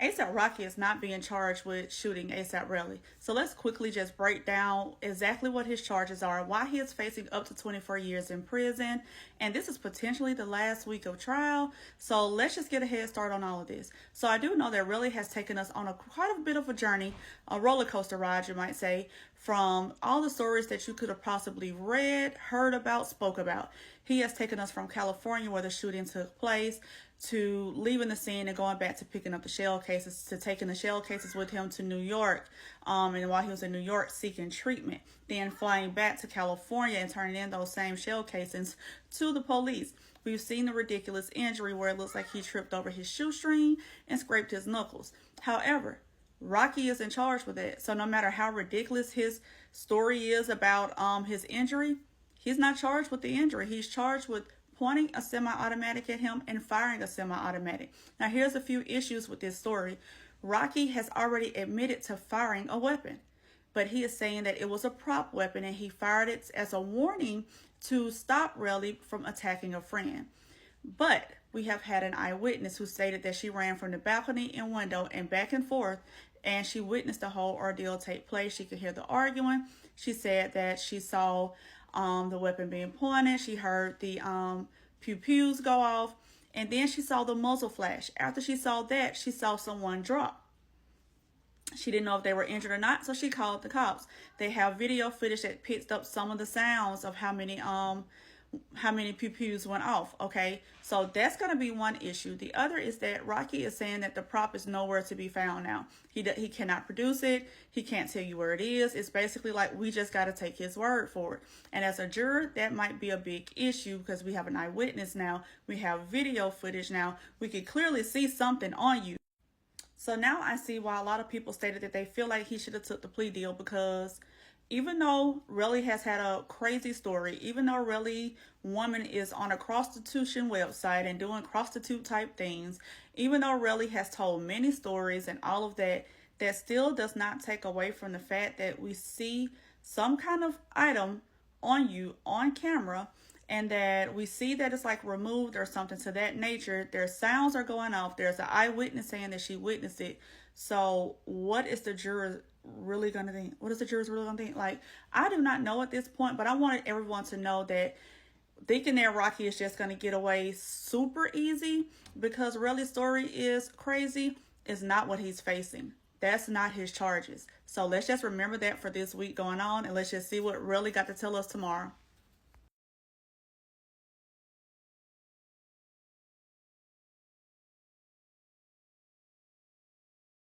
A$AP Rocky is not being charged with shooting A$AP Rocky. So let's quickly just break down exactly what his charges are, why he is facing up to 24 years in prison, and this is potentially the last week of trial. So let's just get a head start on all of this. So I do know that Relly has taken us on quite a bit of a journey, a roller coaster ride, you might say, from all the stories that you could have possibly read, heard about, spoke about. He has taken us from California, where the shooting took place, to leaving the scene and going back to picking up the shell cases, to taking the shell cases with him to New York, and while he was in New York seeking treatment, then flying back to California and turning in those same shell casings to the police. We've seen the ridiculous injury where it looks like he tripped over his shoestring and scraped his knuckles. However, Rocky is in charge with it. So no matter how ridiculous his story is about his injury, he's not charged with the injury. He's charged with pointing a semi-automatic at him and firing a semi-automatic. Now, here's a few issues with this story. Rocky has already admitted to firing a weapon, but he is saying that it was a prop weapon and he fired it as a warning to stop Relly from attacking a friend. But we have had an eyewitness who stated that she ran from the balcony and window and back and forth, and she witnessed the whole ordeal take place. She could hear the arguing. She said that she saw the weapon being pointed. She heard the pew-pews go off, and then she saw the muzzle flash. After she saw that, she saw someone drop. She didn't know if they were injured or not, so she called the cops. They have video footage that picked up some of the sounds of how many pew-pews went off. Okay, so that's going to be one issue. The other is that Rocky is saying that the prop is nowhere to be found now. He cannot produce it. He can't tell you where it is. It's basically like we just got to take his word for it. And as a juror, that might be a big issue because we have an eyewitness now. We have video footage now. We can clearly see something on you. So now I see why a lot of people stated that they feel like he should have took the plea deal, because even though Relly has had a crazy story, even though Relly woman is on a prostitution website and doing prostitute type things, even though Relly has told many stories and all of that, that still does not take away from the fact that we see some kind of item on you on camera, and that we see that it's like removed or something to that nature. Their sounds are going off. There's an eyewitness saying that she witnessed it. So what is the juror really going to think? What is the jurors really going to think? Like, I do not know at this point, but I wanted everyone to know that thinking that Rocky is just going to get away super easy because Relly's story is crazy is not what he's facing. That's not his charges. So let's just remember that for this week going on, and let's just see what Relly got to tell us tomorrow.